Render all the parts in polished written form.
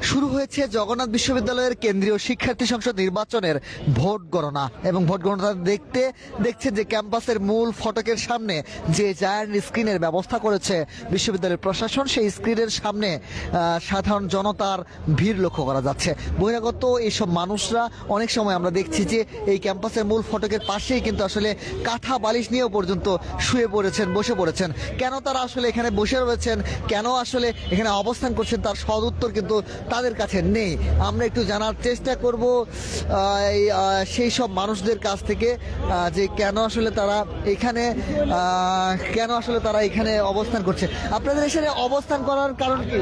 শুরু হয়েছে জগন্নাথ বিশ্ববিদ্যালয়ের কেন্দ্রীয় শিক্ষার্থী সংসদ নির্বাচনের ভোট গণনা এবং ভোট গণনা দেখছে যে ক্যাম্পাসের মূল ফটকের সামনে যে জায়ান্ট স্ক্রিনের ব্যবস্থা করেছে বিশ্ববিদ্যালয়ের প্রশাসন, সেই স্ক্রিনের সামনে সাধারণ জনতার ভিড় লক্ষ্য করা যাচ্ছে। বহিরাগত এইসব মানুষরা অনেক সময় আমরা দেখছি যে এই ক্যাম্পাসের মূল ফটকের পাশেই কিন্তু আসলে কাঁথা বালিশ নিয়েও পর্যন্ত শুয়ে পড়েছেন, বসে পড়েছেন। কেন তারা আসলে এখানে বসে রয়েছেন, কেন আসলে এখানে অবস্থান করছেন, তার সদ উত্তর কিন্তু তাদের কাছে নেই। আমরা একটু জানার চেষ্টা করব সেই সব মানুষদের কাছ থেকে যে কেন আসলে তারা এখানে অবস্থান করছে। আপনাদের এখানে অবস্থান করার কারণ কি?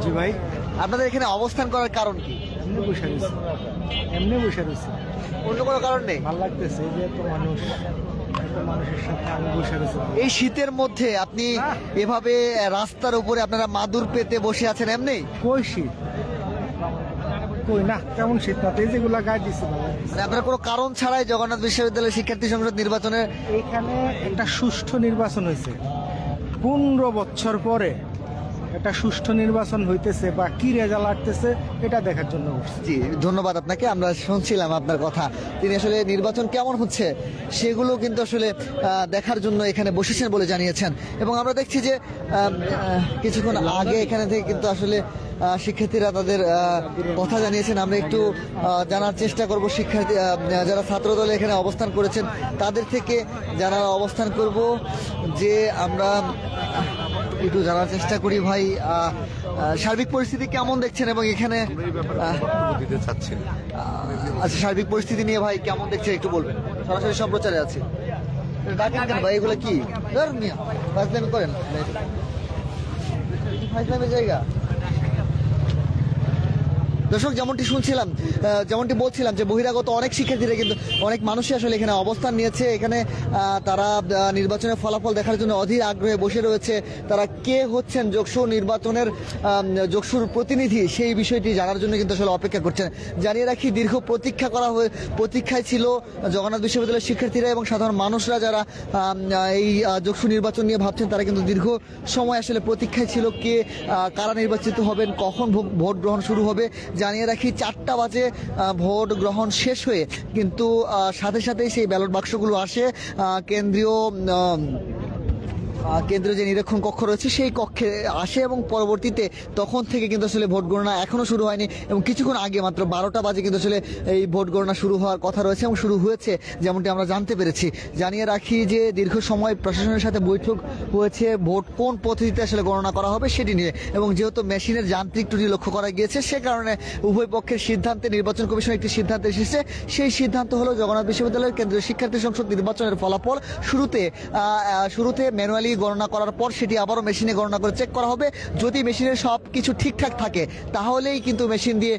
জি ভাই, আপনাদের এখানে অবস্থান করার কারণ কি? এমনি বসে রয়েছে। অন্য কোনো কারণ নেই? ভালো লাগতেছে এই যে এত মানুষের সাথে আমি বসে রয়েছি। এই শীতের মধ্যে আপনি এভাবে রাস্তার উপরে আপনারা মাদুর পেতে বসে আছেন এমনি? কই শীত, কই না, কেমন শীত না, এই যেগুলা গায়ে দিচ্ছে না। মানে আপনার কোনো কারণ ছাড়াই জগন্নাথ বিশ্ববিদ্যালয়ের শিক্ষার্থী সংসদ নির্বাচনের এইখানে একটা সুষ্ঠু নির্বাচন হয়েছে 15 বছর পরে। একটা সুষ্ঠু নির্বাচন হইতেছে বা কি রেজাল্ট আসতেছে এটা দেখার জন্য বসছি। জি, ধন্যবাদ আপনাকে। আমরা শুনছিলাম আপনার কথা, তিনি আসলে নির্বাচন কেমন হচ্ছে সেগুলো কিন্তু আসলে দেখার জন্য এখানে বসেছেন বলে জানিয়েছেন। এবং আমরা দেখছি যে কিছুক্ষণ আগে এখানে থেকে কিন্তু আসলে শিক্ষার্থীরা তাদের কথা জানিয়েছেন। আমরা একটু জানার চেষ্টা করব শিক্ষার্থী যারা ছাত্র দলে এখানে অবস্থান করেছেন তাদের থেকে জানার অবস্থান করব যে আমরা একটু জানার চেষ্টা করি। ভাই, সার্বিক পরিস্থিতি কেমন দেখছেন এবং এখানে আচ্ছা, সার্বিক পরিস্থিতি নিয়ে ভাই কেমন দেখছেন একটু বলবেন? সরাসরি সম্প্রচারে আছে। ডাকেন কেন ভাই? এগুলো কি ফাজলামি করেন? ফাজলামের জায়গা। দর্শক, যেমনটি বলছিলাম যে বহিরাগত অনেক শিক্ষার্থীরা কিন্তু অনেক মানুষই আসলে এখানে অবস্থান নিয়েছে। এখানে তারা নির্বাচনের ফলাফল দেখার জন্য অধীর আগ্রহে বসে রয়েছে। তারা কে হচ্ছেন যোগসুর প্রতিনিধি সেই বিষয়টি জানার জন্য কিন্তু আসলে অপেক্ষা করছেন। জানিয়ে রাখি, দীর্ঘ প্রতীক্ষায় ছিল জগন্নাথ বিশ্ববিদ্যালয়ের শিক্ষার্থীরা এবং সাধারণ মানুষরা যারা এই যোগসু নির্বাচন নিয়ে ভাবছেন। তারা কিন্তু দীর্ঘ সময় আসলে প্রতীক্ষায় ছিল কারা নির্বাচিত হবেন, কখন ভোট গ্রহণ শুরু হবে। জানিয়ে রাখি 4টা বাজে ভোট গ্রহণ শেষ হয়ে কিন্তু সাথে সাথেই সেই ব্যালট বাক্সগুলো আসে কেন্দ্রীয় যে নিরীক্ষণ কক্ষ রয়েছে সেই কক্ষে আসে এবং পরবর্তীতে তখন থেকে কিন্তু আসলে ভোট গণনা এখনো শুরু হয়নি এবং কিছুক্ষণ আগে মাত্র 12টা বাজে কিন্তু আসলে এই ভোট গণনা শুরু হওয়ার কথা রয়েছে এবং শুরু হয়েছে যেমনটি আমরা জানতে পেরেছি। জানিয়ে রাখি যে দীর্ঘ সময় প্রশাসনের সাথে বৈঠক হয়েছে ভোট কোন পদ্ধতিতে আসলে গণনা করা হবে সেটি নিয়ে, এবং যেহেতু মেশিনের যান্ত্রিক ত্রুটি লক্ষ্য করা গিয়েছে সে কারণে উভয় পক্ষের সিদ্ধান্তে নির্বাচন কমিশন একটি সিদ্ধান্ত এসেছে। সেই সিদ্ধান্ত হলো জগন্নাথ বিশ্ববিদ্যালয়ের কেন্দ্রীয় শিক্ষার্থী সংসদ নির্বাচনের ফলাফল শুরুতে ম্যানুয়ালি গণনা করার পর সেটি আবারও মেশিনে গণনা করে চেক করা হবে। যদি মেশিনের সব কিছু ঠিকঠাক থাকে তাহলেই কিন্তু মেশিন দিয়ে